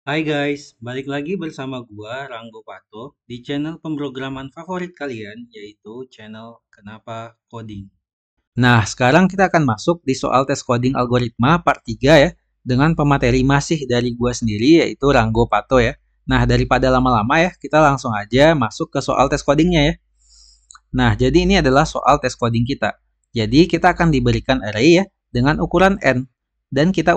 Hai guys, balik lagi bersama gua Ranggo Pato di channel pemrograman favorit kalian yaitu channel Kenapa Coding. Nah, sekarang kita akan masuk di soal tes coding algoritma part 3 ya dengan pemateri masih dari gua sendiri yaitu Ranggo Pato ya. Nah, daripada lama-lama ya, kita langsung aja masuk ke soal tes codingnya ya. Nah, jadi ini adalah soal tes coding kita. Jadi kita akan diberikan array ya dengan ukuran n dan kita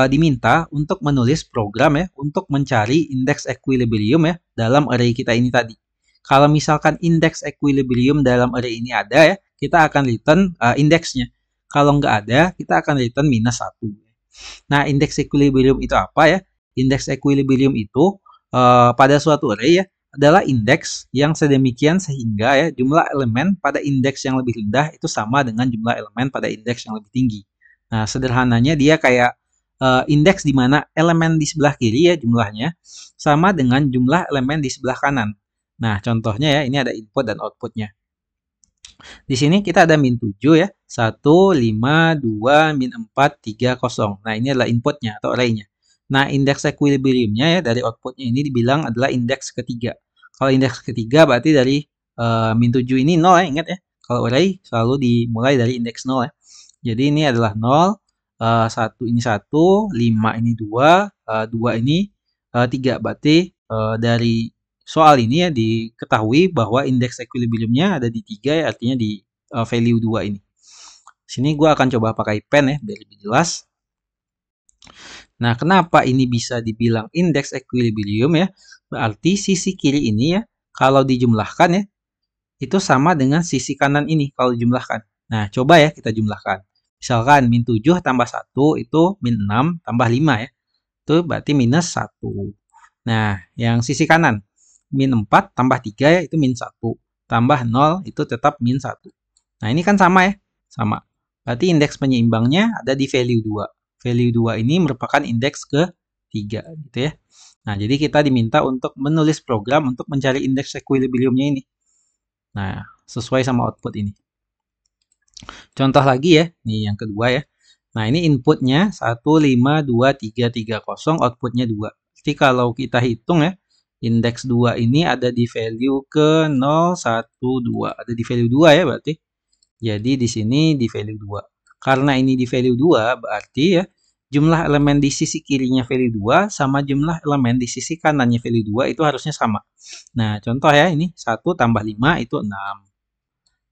diminta untuk menulis program ya untuk mencari indeks equilibrium ya dalam array kita ini tadi. Kalau misalkan indeks equilibrium dalam array ini ada ya, kita akan return indeksnya. Kalau nggak ada, kita akan return minus 1. Nah, indeks equilibrium itu apa ya? Indeks equilibrium itu pada suatu array ya adalah indeks yang sedemikian sehingga ya jumlah elemen pada indeks yang lebih rendah itu sama dengan jumlah elemen pada indeks yang lebih tinggi. Nah, sederhananya dia kayak indeks di mana elemen di sebelah kiri ya jumlahnya sama dengan jumlah elemen di sebelah kanan. Nah, contohnya ya ini ada input dan outputnya. Di sini kita ada min 7 ya. 1, 5, 2, min 4, 3, 0. Nah, ini adalah inputnya atau array-nya. Nah, indeks equilibriumnya ya dari outputnya ini dibilang adalah indeks ketiga. Kalau indeks ketiga berarti dari min 7 ini 0 ya, ingat ya. Kalau array selalu dimulai dari indeks 0 ya. Jadi ini adalah 0, 1 ini 1, 5 ini 2, 2 ini 3. Berarti dari soal ini ya diketahui bahwa indeks equilibriumnya ada di 3 ya, artinya di value 2 ini. Sini gue akan coba pakai pen ya biar lebih jelas. Nah, kenapa ini bisa dibilang indeks equilibrium ya? Berarti sisi kiri ini ya, kalau dijumlahkan ya, itu sama dengan sisi kanan ini kalau dijumlahkan. Nah, coba ya kita jumlahkan. Misalkan min 7 tambah 1 itu min 6 tambah 5 ya. Itu berarti minus 1. Nah, yang sisi kanan min 4 tambah 3 ya itu min 1. Tambah 0 itu tetap min 1. Nah, ini kan sama ya? Sama. Berarti indeks penyeimbangnya ada di value 2. Value 2 ini merupakan indeks ke-3 gitu ya. Nah, jadi kita diminta untuk menulis program untuk mencari indeks equilibriumnya ini. Nah, sesuai sama output ini. Contoh lagi ya, nih yang kedua ya. Nah, ini inputnya 1, 5, 2, 3, 3, 0, outputnya 2. Jadi kalau kita hitung ya, indeks 2 ini ada di value ke 0, 1, 2. Ada di value 2 ya berarti. Jadi di sini di value 2. Karena ini di value 2, berarti ya jumlah elemen di sisi kirinya value 2 sama jumlah elemen di sisi kanannya value 2 itu harusnya sama. Nah, contoh ya ini 1 tambah 5 itu 6.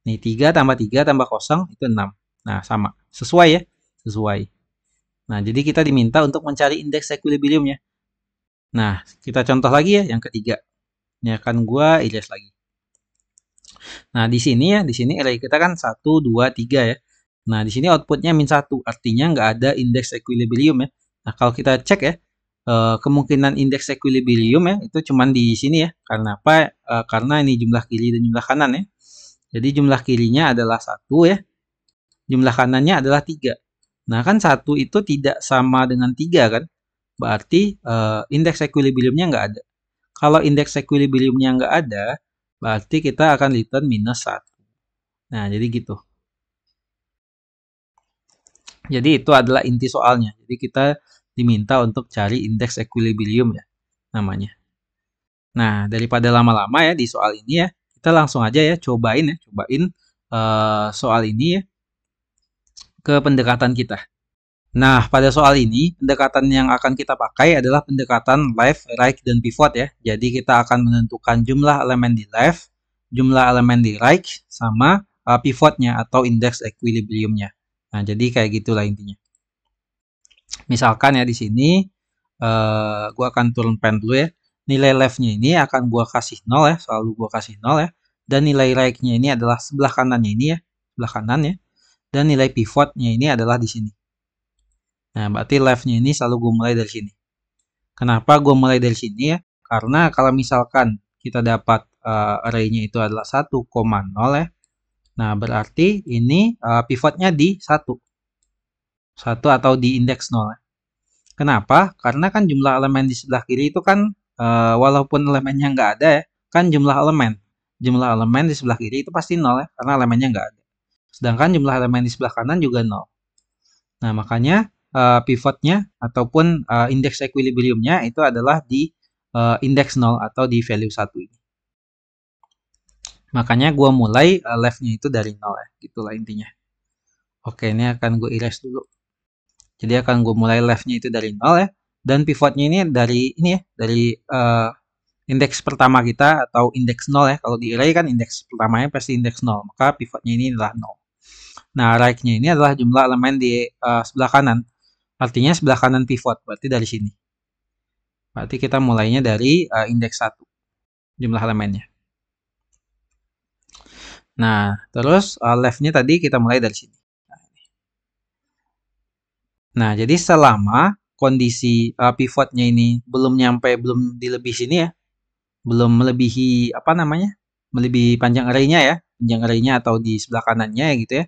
Nih 3 tambah 3 tambah 0 itu 6. Nah, sama. Sesuai ya? Sesuai. Nah, jadi kita diminta untuk mencari indeks equilibriumnya. Nah, kita contoh lagi ya yang ketiga. Ini akan gua erase lagi. Nah, di sini ya, di sini array kita kan 1, 2, 3 ya. Nah, di sini outputnya min 1, artinya nggak ada indeks equilibrium ya. Nah, kalau kita cek ya, kemungkinan indeks equilibrium ya, itu cuman di sini ya. Karena apa? Karena ini jumlah kiri dan jumlah kanan ya. Jadi jumlah kirinya adalah 1 ya, jumlah kanannya adalah 3. Nah, kan 1 itu tidak sama dengan 3 kan? Berarti indeks equilibriumnya nggak ada. Kalau indeks equilibriumnya nggak ada, berarti kita akan return minus 1. Nah, jadi gitu. Jadi itu adalah inti soalnya. Jadi kita diminta untuk cari indeks equilibrium ya namanya. Nah, daripada lama-lama ya di soal ini ya, kita langsung aja ya cobain soal ini ya ke pendekatan kita. Nah, pada soal ini, pendekatan yang akan kita pakai adalah pendekatan left, right, dan pivot ya. Jadi kita akan menentukan jumlah elemen di left, jumlah elemen di right, sama pivotnya atau indeks equilibriumnya. Nah, jadi kayak gitulah intinya. Misalkan ya di sini, gua akan turun pen dulu ya. Nilai left-nya ini akan gua kasih 0 ya, selalu gua kasih 0 ya. Dan nilai right-nya ini adalah sebelah kanannya ini ya, sebelah kanan ya. Dan nilai pivotnya ini adalah di sini. Nah, berarti left-nya ini selalu gue mulai dari sini. Kenapa gue mulai dari sini ya? Karena kalau misalkan kita dapat array-nya itu adalah 1,0 ya. Nah, berarti ini pivotnya di 1. 1 atau di indeks 0 ya. Kenapa? Karena kan jumlah elemen di sebelah kiri itu kan walaupun elemennya nggak ada ya, kan jumlah elemen. Jumlah elemen di sebelah kiri itu pasti 0 ya, karena elemennya nggak ada. Sedangkan jumlah elemen di sebelah kanan juga 0. Nah, makanya pivotnya ataupun indeks equilibriumnya itu adalah di indeks 0 atau di value 1 ini. Makanya gue mulai left-nya itu dari 0 ya, gitulah intinya. Oke, ini akan gue erase dulu. Jadi akan gue mulai left-nya itu dari 0 ya. Dan pivotnya ini dari ini ya, dari indeks pertama kita atau indeks 0 ya. Kalau di array kan indeks pertamanya pasti indeks 0, maka pivotnya ini adalah 0. Nah, right-nya ini adalah jumlah elemen di sebelah kanan. Artinya sebelah kanan pivot, berarti dari sini. Berarti kita mulainya dari indeks 1, jumlah elemennya. Nah, terus left-nya tadi kita mulai dari sini. Nah, jadi selama kondisi pivotnya ini belum dilebih sini ya, belum melebihi apa namanya, melebihi panjang array-nya ya, panjang array-nya atau di sebelah kanannya ya gitu ya,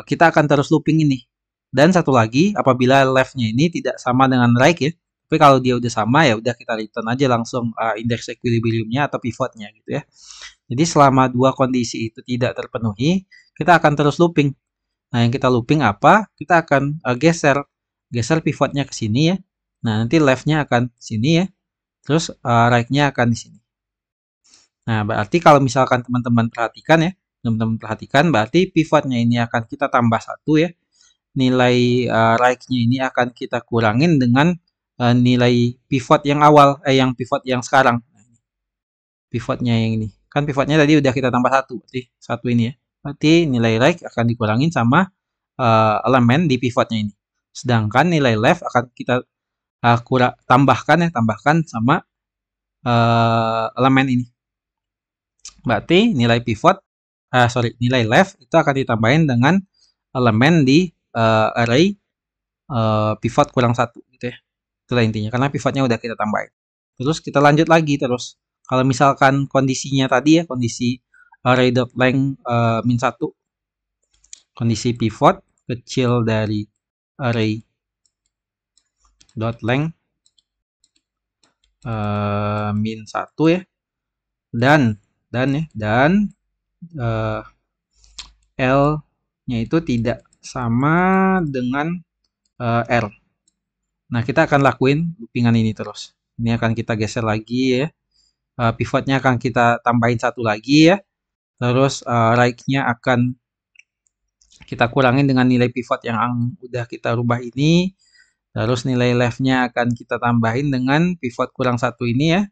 kita akan terus looping ini. Dan satu lagi, apabila left-nya ini tidak sama dengan right ya, tapi kalau dia udah sama ya udah kita return aja langsung indeks equilibriumnya atau pivotnya gitu ya. Jadi selama dua kondisi itu tidak terpenuhi, kita akan terus looping. Nah, yang kita looping apa? Kita akan geser pivotnya ke sini ya. Nah, nanti left-nya akan sini ya. Terus right-nya akan di sini. Nah, berarti kalau misalkan teman-teman perhatikan ya, berarti pivotnya ini akan kita tambah 1 ya. Nilai right-nya ini akan kita kurangin dengan nilai pivot yang awal, yang pivot yang sekarang. Pivotnya yang ini. Kan pivotnya tadi udah kita tambah 1, berarti 1 ini ya. Berarti nilai right akan dikurangin sama elemen di pivotnya ini. Sedangkan nilai left akan kita tambahkan sama elemen ini. Berarti nilai nilai left itu akan ditambahin dengan elemen di array pivot kurang 1 gitu ya. Itulah intinya, karena pivotnya udah kita tambahin. Terus kita lanjut lagi terus. Kalau misalkan kondisinya tadi ya, kondisi array.length min 1, kondisi pivot kecil dari array.length min 1 ya, dan L-nya itu tidak sama dengan R. Nah, kita akan lakuin loopingan ini terus. Ini akan kita geser lagi ya. Pivotnya akan kita tambahin 1 lagi ya. Terus right-nya akan kita kurangin dengan nilai pivot yang udah kita rubah ini. Terus nilai left-nya akan kita tambahin dengan pivot kurang 1 ini ya.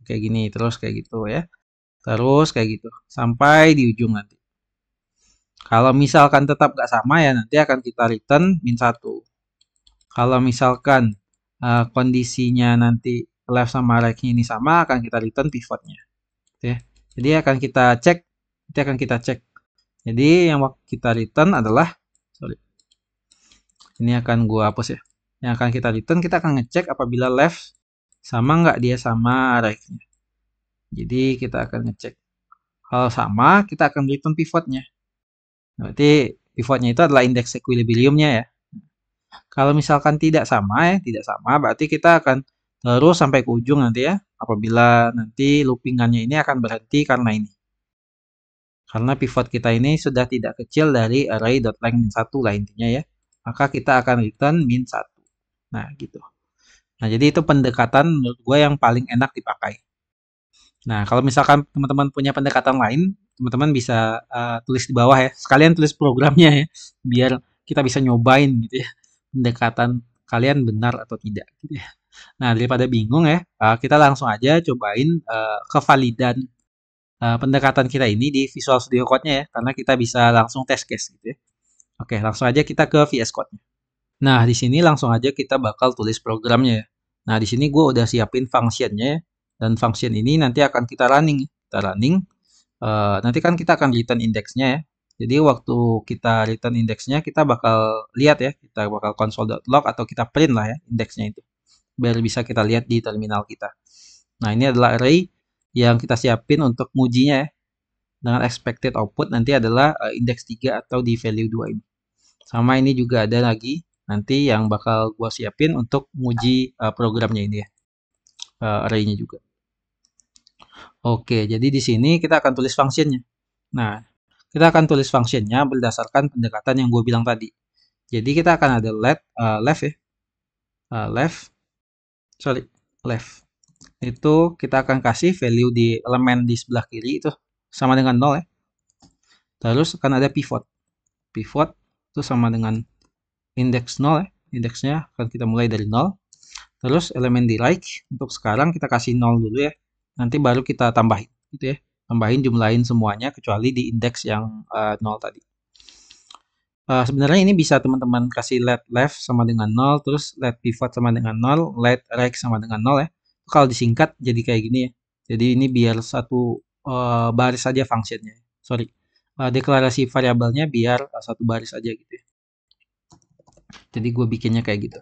Kayak gini, terus kayak gitu ya. Terus kayak gitu. Sampai di ujung nanti. Kalau misalkan tetap nggak sama ya, nanti akan kita return min 1. Kalau misalkan kondisinya nanti left sama right-nya ini sama, akan kita return pivotnya. Ya. Jadi akan kita cek. Jadi yang kita return adalah, ini akan gua hapus ya. Yang akan kita return, kita akan ngecek apabila left sama nggak dia sama right-nya. Jadi kita akan ngecek. Kalau sama, kita akan return pivotnya. Berarti pivotnya itu adalah indeks equilibriumnya ya. Kalau misalkan tidak sama, berarti kita akan terus sampai ke ujung nanti ya. Apabila nanti loopingannya ini akan berhenti karena ini. Karena pivot kita ini sudah tidak kecil dari array.length min 1 lah intinya ya. Maka kita akan return min 1. Nah, gitu. Nah, jadi itu pendekatan menurut gue yang paling enak dipakai. Nah, kalau misalkan teman-teman punya pendekatan lain, teman-teman bisa tulis di bawah ya. Sekalian tulis programnya ya, biar kita bisa nyobain gitu ya. Pendekatan kalian benar atau tidak gitu ya. Nah, daripada bingung ya, kita langsung aja cobain kevalidan pendekatan kita ini di Visual Studio Code-nya ya, karena kita bisa langsung test case gitu ya. Oke, langsung aja kita ke VS Code-nya. Nah, di sini langsung aja kita bakal tulis programnya ya. Nah, di sini gue udah siapin function-nya ya. Dan function ini nanti akan kita running. Nanti kan kita akan return indeksnya ya. Jadi waktu kita return indeksnya, kita bakal lihat ya. Kita bakal console.log atau kita print lah ya indeksnya itu. Biar bisa kita lihat di terminal kita. Nah, ini adalah array yang kita siapin untuk ngujinya ya. Dengan expected output nanti adalah indeks 3 atau di value 2 ini. Sama ini juga ada lagi nanti yang bakal gua siapin untuk nguji programnya ini ya. Array-nya juga. Oke, jadi di sini kita akan tulis functionnya. Nah, kita akan tulis functionnya berdasarkan pendekatan yang gue bilang tadi. Jadi kita akan ada left ya, left. Itu kita akan kasih value di elemen di sebelah kiri itu sama dengan 0 ya. Terus akan ada pivot. Pivot itu sama dengan indeks 0 ya. Indeksnya akan kita mulai dari 0. Terus elemen di right untuk sekarang kita kasih 0 dulu ya. Nanti baru kita tambahin gitu ya. Tambahin jumlahin semuanya kecuali di indeks yang 0 tadi. Sebenarnya ini bisa teman-teman kasih let left sama dengan 0, terus let pivot sama dengan 0, let right sama dengan 0 ya. Kalau disingkat jadi kayak gini ya. Jadi ini biar satu baris saja functionnya. Sorry, deklarasi variabelnya biar satu baris aja gitu ya. Jadi gue bikinnya kayak gitu.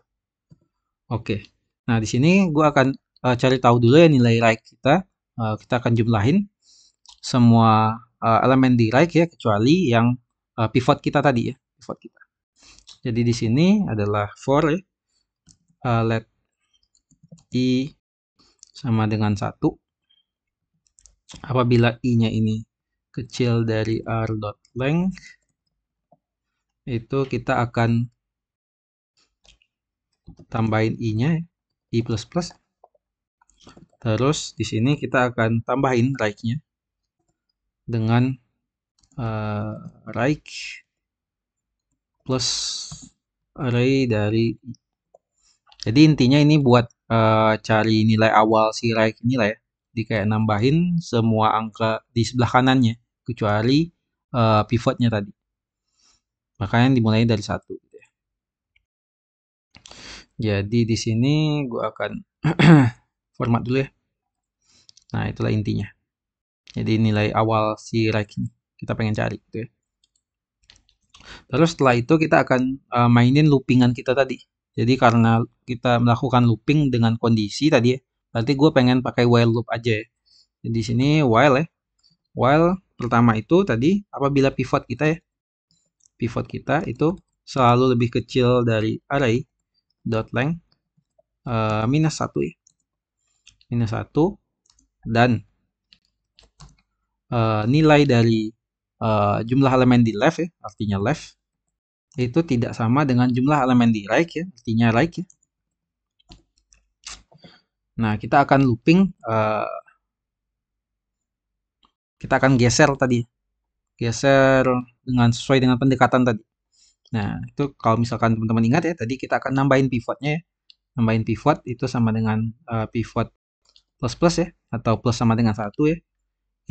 Oke. Nah, di sini gue akan cari tahu dulu ya nilai right kita. Kita akan jumlahin semua elemen di right ya, kecuali yang pivot kita tadi ya, pivot kita. Jadi di sini adalah for ya, let i sama dengan 1. Apabila i-nya ini kecil dari r.length, itu kita akan tambahin i-nya, i++. Terus di sini kita akan tambahin right-nya dengan right plus array dari i. Jadi intinya ini buat cari nilai awal si right ini lah ya. Jadi kayak nambahin semua angka di sebelah kanannya kecuali pivotnya tadi. Makanya dimulai dari 1 gitu ya. Jadi di sini gue akan format dulu ya. Nah, itulah intinya. Jadi nilai awal si right ini kita pengen cari gitu ya. Terus setelah itu kita akan mainin loopingan kita tadi. Jadi karena kita melakukan looping dengan kondisi tadi ya, berarti gue pengen pakai while loop aja ya. Jadi di sini while ya. While pertama itu tadi apabila pivot kita ya, pivot kita itu selalu lebih kecil dari array dot length minus 1 ya. Minus 1 dan nilai dari jumlah elemen di left ya, artinya left itu tidak sama dengan jumlah elemen di right ya, artinya right ya. Nah, kita akan looping, kita akan geser tadi, geser dengan sesuai dengan pendekatan tadi. Nah, itu kalau misalkan teman-teman ingat ya, tadi kita akan nambahin pivotnya ya. Nambahin pivot itu sama dengan pivot plus ya, atau plus sama dengan 1 ya.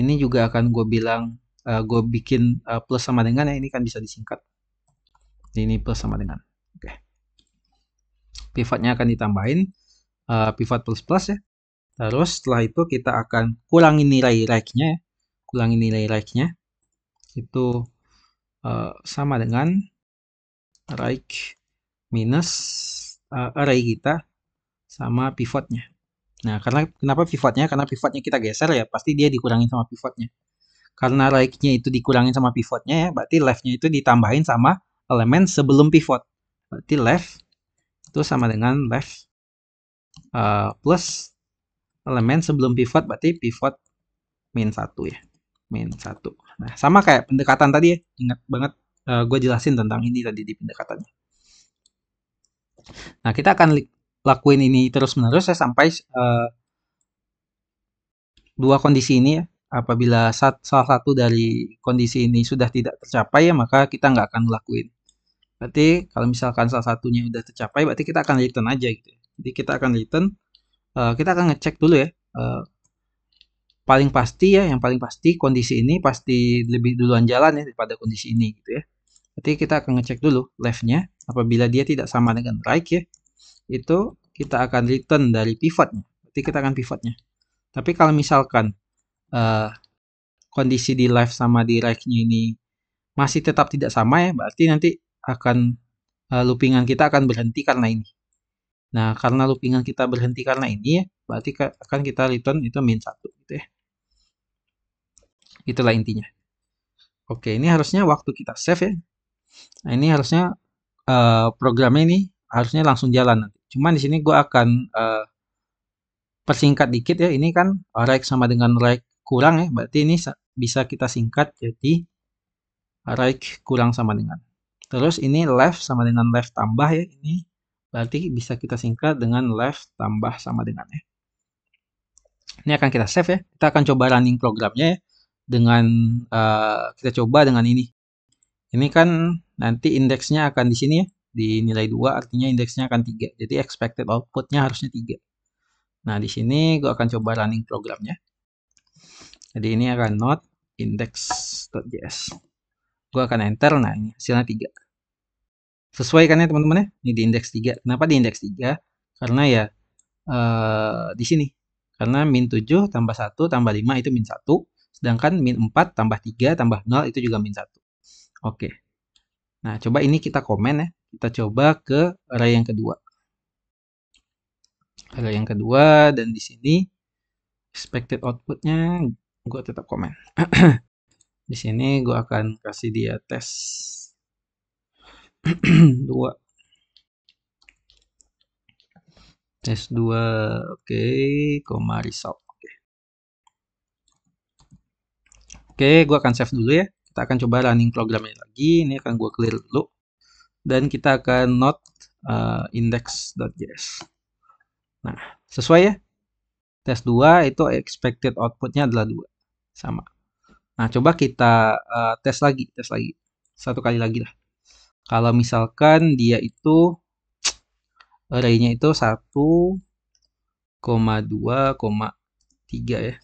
Ini juga akan gue bilang, gue bikin plus sama dengan ya, ini kan bisa disingkat. Ini plus sama dengan. Oke. Pivotnya akan ditambahin pivot plus ya. Terus setelah itu kita akan kurangin nilai right-nya ya. Kurangin nilai right-nya. Itu sama dengan right minus array kita sama pivotnya. Nah, karena kenapa pivotnya? Karena pivotnya kita geser ya, pasti dia dikurangin sama pivotnya. Karena right-nya itu dikurangin sama pivotnya ya, berarti left-nya itu ditambahin sama elemen sebelum pivot. Berarti left itu sama dengan left plus elemen sebelum pivot, berarti pivot min 1 ya. Min 1. Nah, sama kayak pendekatan tadi ya. Ingat banget gue jelasin tentang ini tadi di pendekatannya. Nah, kita akan lakuin ini terus-menerus ya sampai dua kondisi ini ya. Apabila salah satu dari kondisi ini sudah tidak tercapai ya, maka kita nggak akan ngelakuin. Berarti kalau misalkan salah satunya udah tercapai, berarti kita akan return aja gitu ya. Jadi kita akan return, kita akan ngecek dulu ya. Paling pasti ya, yang paling pasti kondisi ini pasti lebih duluan jalan ya daripada kondisi ini gitu ya. Berarti kita akan ngecek dulu left-nya. Apabila dia tidak sama dengan right ya, itu kita akan return dari pivotnya. Berarti kita akan pivotnya. Tapi kalau misalkan kondisi di left sama di right-nya ini masih tetap tidak sama ya, berarti nanti akan loopingan kita akan berhenti karena ini. Nah, karena loopingan kita berhenti karena ini ya, berarti akan kita return itu min 1 gitu ya. Itulah intinya. Oke, ini harusnya waktu kita save ya. Nah, ini harusnya programnya ini harusnya langsung jalan nanti. Cuman di sini gue akan persingkat dikit ya. Ini kan right sama dengan right kurang ya. Berarti ini bisa kita singkat jadi right kurang sama dengan. Terus ini left sama dengan left tambah ya. Ini berarti bisa kita singkat dengan left tambah sama dengan ya. Ini akan kita save ya. Kita akan coba running programnya ya. Dengan kita coba dengan ini. Ini kan nanti indeksnya akan di sini ya. Di nilai 2 artinya indeksnya akan 3. Jadi expected outputnya harusnya 3. Nah, di sini gue akan coba running programnya. Jadi ini akan not index.js. Gue akan enter. Nah, ini hasilnya 3. Sesuai kan ya teman-teman ya? Ini di indeks 3. Kenapa di indeks 3? Karena ya di sini. Karena min 7 tambah 1 tambah 5 itu min 1. Sedangkan min 4 tambah 3 tambah 0 itu juga min 1. Oke. Nah, coba ini kita komen ya. Kita coba ke array yang kedua. Array yang kedua, dan di sini expected outputnya gue tetap komen. Di sini gue akan kasih dia tes 2. Tes 2, oke, koma result. Oke, gue akan save dulu ya. Kita akan coba running programnya lagi. Ini akan gue clear dulu. Dan kita akan not index.js. Nah, sesuai ya. Tes 2 itu expected outputnya adalah 2. Sama. Nah, coba kita tes lagi. Satu kali lagi lah. Kalau misalkan dia itu array-nya itu 1,2,3 ya.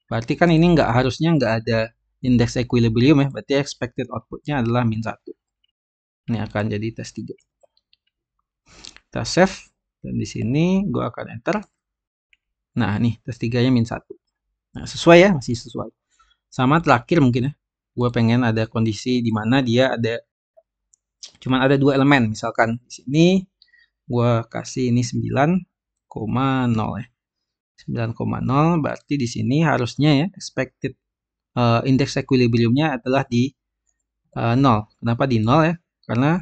Berarti kan ini harusnya nggak ada indeks equilibrium ya. Berarti expected outputnya adalah min 1. Ini akan jadi tes 3. Kita save. Dan di sini gue akan enter. Nah, nih tes 3-nya min 1. Nah, sesuai ya, masih sesuai. Sama terakhir mungkin ya. Gue pengen ada kondisi di mana dia ada cuman ada 2 elemen. Misalkan di sini gue kasih ini 9,0 ya. 9,0 berarti di sini harusnya ya expected indeks equilibriumnya adalah di 0. Kenapa di 0 ya? Karena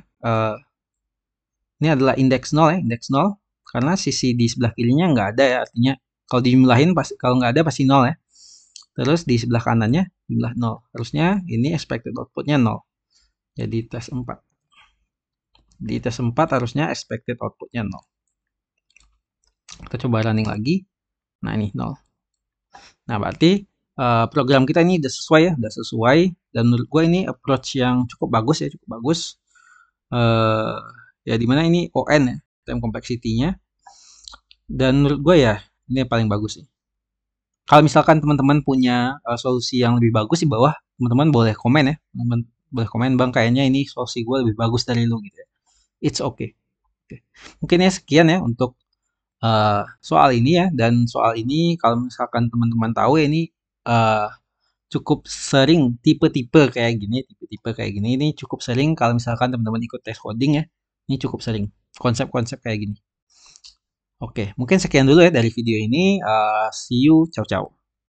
ini adalah indeks 0 ya, indeks 0. Karena sisi di sebelah kirinya nggak ada ya, artinya kalau dijumlahin kalau nggak ada pasti 0 ya. Terus di sebelah kanannya jumlah 0. Harusnya ini expected outputnya 0. Jadi tes 4. Di tes 4 harusnya expected outputnya 0. Kita coba running lagi. Nah ini 0. Nah berarti program kita ini udah sesuai ya, udah sesuai. Dan menurut gue ini approach yang cukup bagus ya, cukup bagus. Ya dimana ini ON ya, time complexity-nya. Dan menurut gue ya ini yang paling bagus sih. Kalau misalkan teman-teman punya solusi yang lebih bagus di bawah, teman-teman boleh komen ya. Teman-teman boleh komen, bang kayaknya ini solusi gue lebih bagus dari lu gitu ya. It's okay. Mungkin ya sekian ya untuk soal ini ya. Dan soal ini kalau misalkan teman-teman tahu ya, ini cukup sering tipe-tipe kayak gini, ini cukup sering kalau misalkan teman-teman ikut tes coding ya. Ini cukup sering konsep-konsep kayak gini. Oke, mungkin sekian dulu ya dari video ini. See you, ciao ciao.